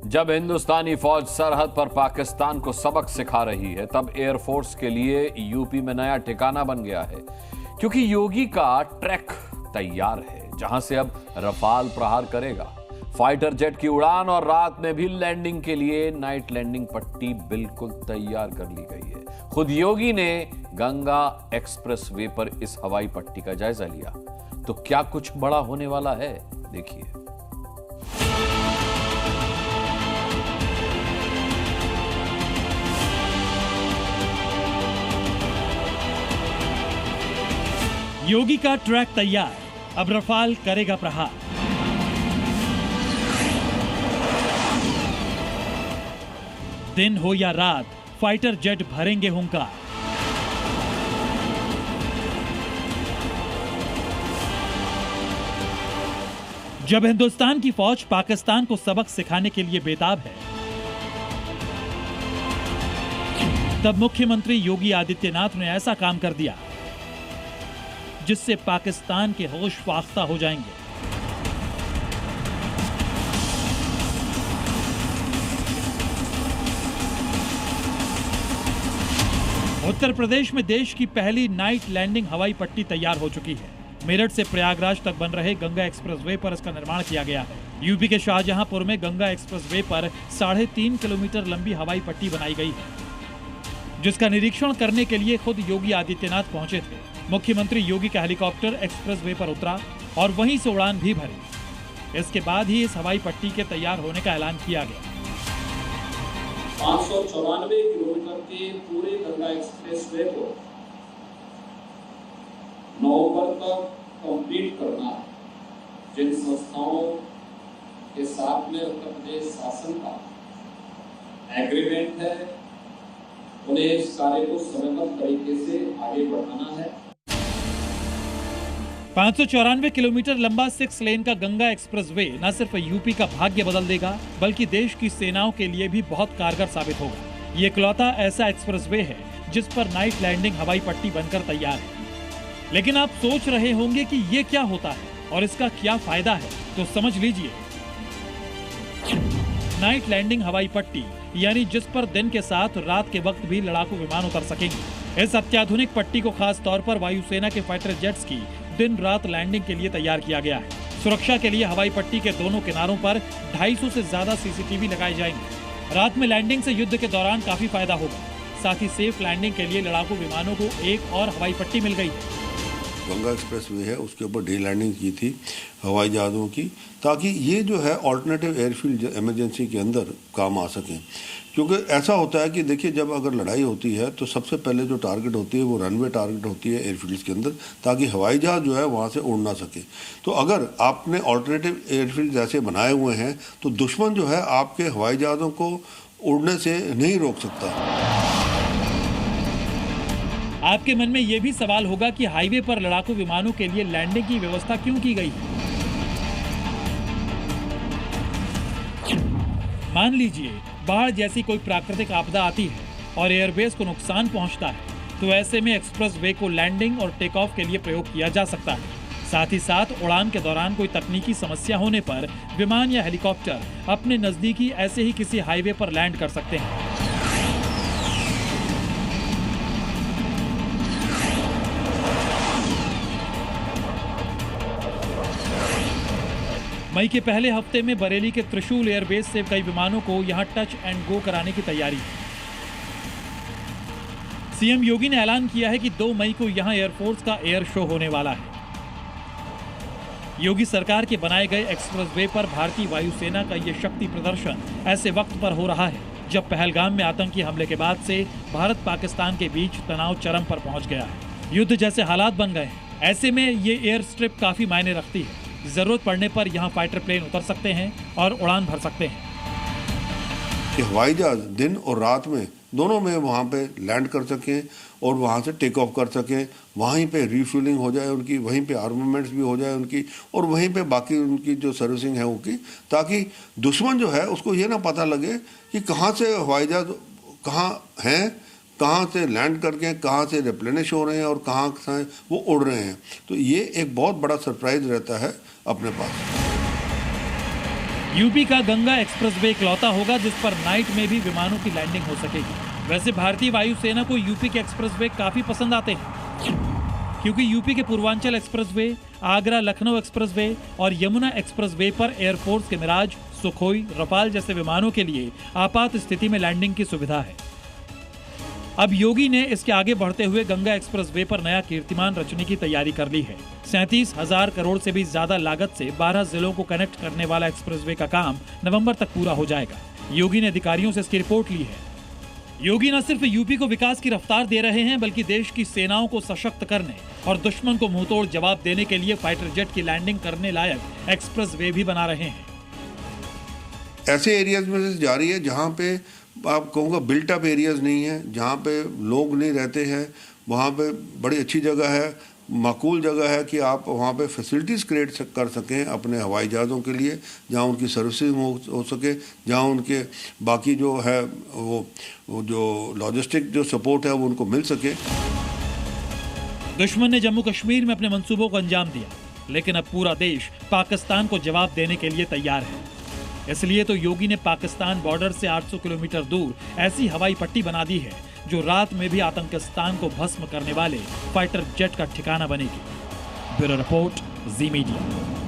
जब हिंदुस्तानी फौज सरहद पर पाकिस्तान को सबक सिखा रही है, तब एयरफोर्स के लिए यूपी में नया ठिकाना बन गया है, क्योंकि योगी का ट्रैक तैयार है, जहां से अब रफाल प्रहार करेगा। फाइटर जेट की उड़ान और रात में भी लैंडिंग के लिए नाइट लैंडिंग पट्टी बिल्कुल तैयार कर ली गई है। खुद योगी ने गंगा एक्सप्रेस वे पर इस हवाई पट्टी का जायजा लिया। तो क्या कुछ बड़ा होने वाला है, देखिए। योगी का ट्रैक तैयार, अब रफाल करेगा प्रहार। दिन हो या रात, फाइटर जेट भरेंगे हुंकार। जब हिंदुस्तान की फौज पाकिस्तान को सबक सिखाने के लिए बेताब है, तब मुख्यमंत्री योगी आदित्यनाथ ने ऐसा काम कर दिया जिससे पाकिस्तान के होश फाख्ता हो जाएंगे। उत्तर प्रदेश में देश की पहली नाइट लैंडिंग हवाई पट्टी तैयार हो चुकी है। मेरठ से प्रयागराज तक बन रहे गंगा एक्सप्रेसवे पर इसका निर्माण किया गया है। यूपी के शाहजहांपुर में गंगा एक्सप्रेसवे पर 3.5 किलोमीटर लंबी हवाई पट्टी बनाई गई है, जिसका निरीक्षण करने के लिए खुद योगी आदित्यनाथ पहुंचे थे। मुख्यमंत्री योगी का हेलीकॉप्टर एक्सप्रेसवे पर उतरा और वहीं से उड़ान भी भरी। इसके बाद ही इस हवाई पट्टी के तैयार होने का ऐलान किया गया। 594 किलोमीटर के पूरे गंगा एक्सप्रेसवे को नवंबर तक कंप्लीट करना है। जिन संस्थाओं के साथ में उत्तर प्रदेश शासन का एग्रीमेंट है, उन्हें इस कार्य को समयबद्ध तरीके से आगे बढ़ाना है। 594 किलोमीटर लंबा 6 लेन का गंगा एक्सप्रेसवे न सिर्फ यूपी का भाग्य बदल देगा, बल्कि देश की सेनाओं के लिए भी बहुत कारगर साबित होगा। ये इकलौता ऐसा एक्सप्रेसवे है जिस पर नाइट लैंडिंग हवाई पट्टी बनकर तैयार है। लेकिन आप सोच रहे होंगे कि ये क्या होता है और इसका क्या फायदा है, तो समझ लीजिए। नाइट लैंडिंग हवाई पट्टी यानी जिस पर दिन के साथ रात के वक्त भी लड़ाकू विमान उतर सकेंगे। इस अत्याधुनिक पट्टी को खास तौर पर वायुसेना के फाइटर जेट्स की दिन रात लैंडिंग के लिए तैयार किया गया है। सुरक्षा के लिए हवाई पट्टी के दोनों किनारों पर 250 से ज्यादा सीसीटीवी लगाए जाएंगे। रात में लैंडिंग से युद्ध के दौरान काफी फायदा होगा। साथ ही सेफ लैंडिंग के लिए लड़ाकू विमानों को एक और हवाई पट्टी मिल गई है। गंगा एक्सप्रेस वे है, उसके ऊपर डे लैंडिंग की थी हवाई जहाज़ों की, ताकि ये जो है ऑल्टरनेटिव एयरफील्ड इमरजेंसी के अंदर काम आ सकें। क्योंकि ऐसा होता है कि देखिए, जब अगर लड़ाई होती है तो सबसे पहले जो टारगेट होती है वो रनवे टारगेट होती है एयरफील्ड्स के अंदर, ताकि हवाई जहाज़ जो है वहाँ से उड़ ना सके। तो अगर आपने ऑल्टरनेटिव एयरफील्ड ऐसे बनाए हुए हैं तो दुश्मन जो है आपके हवाई जहाज़ों को उड़ने से नहीं रोक सकता। आपके मन में यह भी सवाल होगा कि हाईवे पर लड़ाकू विमानों के लिए लैंडिंग की व्यवस्था क्यों की गई है। मान लीजिए बाढ़ जैसी कोई प्राकृतिक आपदा आती है और एयरबेस को नुकसान पहुंचता है, तो ऐसे में एक्सप्रेस वे को लैंडिंग और टेक ऑफ के लिए प्रयोग किया जा सकता है। साथ ही साथ उड़ान के दौरान कोई तकनीकी समस्या होने पर विमान या हेलीकॉप्टर अपने नजदीकी ऐसे ही किसी हाईवे पर लैंड कर सकते हैं। मई के पहले हफ्ते में बरेली के त्रिशूल एयरबेस से कई विमानों को यहां टच एंड गो कराने की तैयारी है। सीएम योगी ने ऐलान किया है कि 2 मई को यहां एयरफोर्स का एयर शो होने वाला है। योगी सरकार के बनाए गए एक्सप्रेसवे पर भारतीय वायुसेना का यह शक्ति प्रदर्शन ऐसे वक्त पर हो रहा है जब पहलगाम में आतंकी हमले के बाद से भारत पाकिस्तान के बीच तनाव चरम पर पहुंच गया है। युद्ध जैसे हालात बन गए हैं। ऐसे में ये एयर स्ट्रिप काफी मायने रखती है। जरूरत पड़ने पर यहाँ फाइटर प्लेन उतर सकते हैं और उड़ान भर सकते हैं। कि हवाई जहाज दिन और रात में दोनों में वहाँ पे लैंड कर सकें और वहाँ से टेक ऑफ कर सकें। वहीं पे रिफ्यूलिंग हो जाए उनकी, वहीं पे आर्मामेंट्स भी हो जाए उनकी, और वहीं पे बाकी उनकी जो सर्विसिंग है उनकी, ताकि दुश्मन जो है उसको ये ना पता लगे कि कहाँ से हवाई जहाज कहाँ हैं, कहाँ से लैंड करके कहाँ से रिप्लेनिश हो रहे हैं और कहाँ से वो उड़ रहे हैं। तो ये एक बहुत बड़ा सरप्राइज रहता है अपने पास। यूपी का गंगा एक्सप्रेसवे इकलौता होगा जिस पर नाइट में भी विमानों की लैंडिंग हो सकेगी। वैसे भारतीय वायुसेना को यूपी के एक्सप्रेसवे काफी पसंद आते हैं, क्योंकि यूपी के पूर्वांचल एक्सप्रेसवे, आगरा लखनऊ एक्सप्रेसवे और यमुना एक्सप्रेसवे पर एयरफोर्स के मिराज, सुखोई, रफाल जैसे विमानों के लिए आपात स्थिति में लैंडिंग की सुविधा है। अब योगी ने इसके आगे बढ़ते हुए गंगा एक्सप्रेसवे पर नया कीर्तिमान रचने की तैयारी कर ली है। 37,000 करोड़ से भी ज्यादा लागत से 12 जिलों को कनेक्ट करने वाला एक्सप्रेसवे का काम नवंबर तक पूरा हो जाएगा। योगी ने अधिकारियों से इसकी रिपोर्ट ली है। योगी न सिर्फ यूपी को विकास की रफ्तार दे रहे हैं, बल्कि देश की सेनाओं को सशक्त करने और दुश्मन को मुंहतोड़ जवाब देने के लिए फाइटर जेट की लैंडिंग करने लायक एक्सप्रेसवे भी बना रहे हैं। ऐसे एरियाज में से जा रही है जहाँ पे आप कहूँगा बिल्ट अप एरियाज नहीं है, जहाँ पे लोग नहीं रहते हैं, वहाँ पे बड़ी अच्छी जगह है, माकूल जगह है कि आप वहाँ पे फैसिलिटीज़ क्रिएट कर सकें अपने हवाई जहाज़ों के लिए, जहाँ उनकी सर्विसेज हो सके, जहाँ उनके बाकी जो है वो जो लॉजिस्टिक जो सपोर्ट है वो उनको मिल सके। दुश्मन ने जम्मू कश्मीर में अपने मंसूबों को अंजाम दिया, लेकिन अब पूरा देश पाकिस्तान को जवाब देने के लिए तैयार है। इसलिए तो योगी ने पाकिस्तान बॉर्डर से 800 किलोमीटर दूर ऐसी हवाई पट्टी बना दी है जो रात में भी आतंकिस्तान को भस्म करने वाले फाइटर जेट का ठिकाना बनेगी। ब्यूरो रिपोर्ट, जी मीडिया।